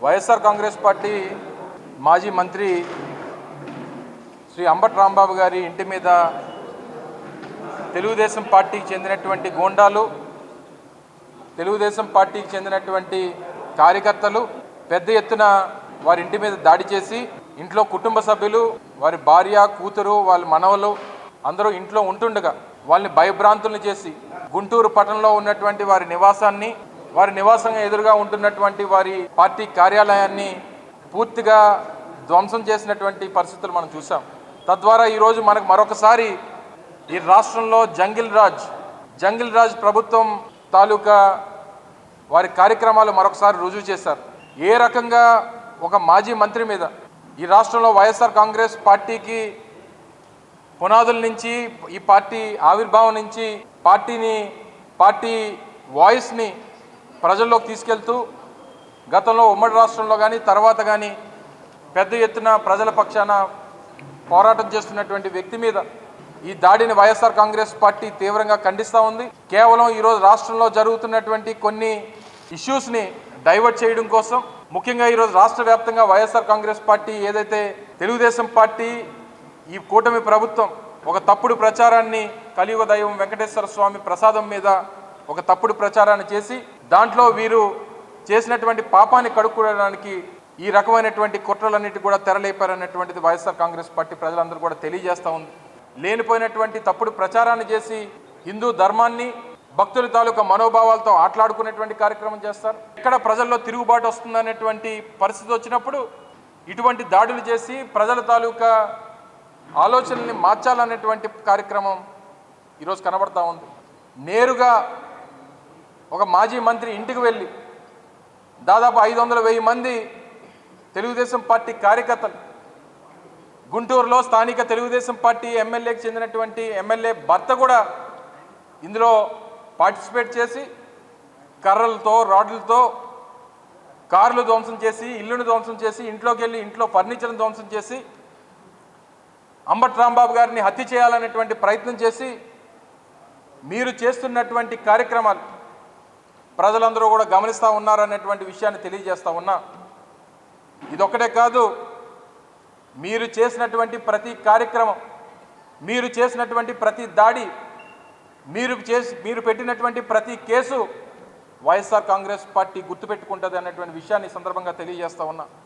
YSR Congress party మాజీ మంత్రి శ్రీ అంబటి రాంబాబు గారి ఇంటి మీద తెలుగుదేశం పార్టీకి చెందినటువంటి గూండాలు, తెలుగుదేశం పార్టీకి చెందినటువంటి కార్యకర్తలు పెద్ద ఎత్తున వారి ఇంటి మీద దాడి చేసి ఇంట్లో కుటుంబ సభ్యులు, వారి భార్య, కూతురు, వాళ్ళ మనవలు అందరూ ఇంట్లో ఉంటుండగా వాళ్ళని భయభ్రాంతులను చేసి గుంటూరు పట్టణంలో ఉన్నటువంటి వారి నివాసాన్ని, వారి నివాసంగా ఎదురుగా ఉంటున్నటువంటి వారి పార్టీ కార్యాలయాన్ని పూర్తిగా ధ్వంసం చేసినటువంటి పరిస్థితులు మనం చూసాం. తద్వారా ఈరోజు మనకు మరొకసారి ఈ రాష్ట్రంలో జంగిల్ రాజ్ ప్రభుత్వం తాలూకా వారి కార్యక్రమాలు మరొకసారి రుజువు చేశారు. ఏ రకంగా ఒక మాజీ మంత్రి మీద ఈ రాష్ట్రంలో వైఎస్ఆర్ కాంగ్రెస్ పార్టీకి పునాదుల నుంచి, ఈ పార్టీ ఆవిర్భావం నుంచి పార్టీ వాయిస్ని ప్రజల్లోకి తీసుకెళ్తూ గతంలో ఉమ్మడి రాష్ట్రంలో కానీ తర్వాత కానీ పెద్ద ఎత్తున ప్రజల పక్షాన పోరాటం చేస్తున్నటువంటి వ్యక్తి మీద ఈ దాడిని వైఎస్ఆర్ కాంగ్రెస్ పార్టీ తీవ్రంగా ఖండిస్తూ ఉంది. కేవలం ఈరోజు రాష్ట్రంలో జరుగుతున్నటువంటి కొన్ని ఇష్యూస్ని డైవర్ట్ చేయడం కోసం, ముఖ్యంగా ఈరోజు రాష్ట్ర వ్యాప్తంగా వైఎస్ఆర్ కాంగ్రెస్ పార్టీ ఏదైతే తెలుగుదేశం పార్టీ ఈ కూటమి ప్రభుత్వం ఒక తప్పుడు ప్రచారాన్ని కలియుగ దైవం వెంకటేశ్వర స్వామి ప్రసాదం మీద ఒక తప్పుడు ప్రచారాన్ని చేసి దాంట్లో వీరు చేసినటువంటి పాపాన్ని కడుక్కోవడానికి ఈ రకమైనటువంటి కుట్రలన్నిటి కూడా తెరలేపారనేటువంటిది వైఎస్ఆర్ కాంగ్రెస్ పార్టీ ప్రజలందరూ కూడా తెలియజేస్తూ ఉంది. లేనిపోయినటువంటి తప్పుడు ప్రచారాన్ని చేసి హిందూ ధర్మాన్ని, భక్తుల తాలూకా మనోభావాలతో ఆటలాడుకునేటువంటి కార్యక్రమం చేస్తారు. ఎక్కడ ప్రజల్లో తిరుగుబాటు వస్తుందనేటువంటి పరిస్థితి వచ్చినప్పుడు ఇటువంటి దాడులు చేసి ప్రజల తాలూకా ఆలోచనల్ని మార్చాలనేటువంటి కార్యక్రమం ఈరోజు కనబడతా ఉంది. నేరుగా ఒక మాజీ మంత్రి ఇంటికి వెళ్ళి దాదాపు 500-1000 మంది తెలుగుదేశం పార్టీ కార్యకర్తలు, గుంటూరులో స్థానిక తెలుగుదేశం పార్టీ ఎమ్మెల్యేకి చెందినటువంటి ఎమ్మెల్యే భర్త కూడా ఇందులో పార్టిసిపేట్ చేసి కర్రలతో, రాడ్లతో కార్లు ధ్వంసం చేసి, ఇల్లును ధ్వంసం చేసి, ఇంట్లోకి వెళ్ళి ఇంట్లో ఫర్నిచర్ని ధ్వంసం చేసి అంబటి రాంబాబు గారిని హత్య చేయాలనేటువంటి ప్రయత్నం చేసి మీరు చేస్తున్నటువంటి కార్యక్రమాలు ప్రజలందరూ కూడా గమనిస్తూ ఉన్నారనేటువంటి విషయాన్ని తెలియజేస్తూ ఉన్నా. ఇదొక్కటే కాదు, మీరు చేసినటువంటి ప్రతి కార్యక్రమం, మీరు చేసినటువంటి ప్రతి దాడి, మీరు పెట్టినటువంటి ప్రతి కేసు వైఎస్ఆర్ కాంగ్రెస్ పార్టీ గుర్తుపెట్టుకుంటుంది అన్నటువంటి విషయాన్ని సందర్భంగా తెలియజేస్తూ ఉన్నా.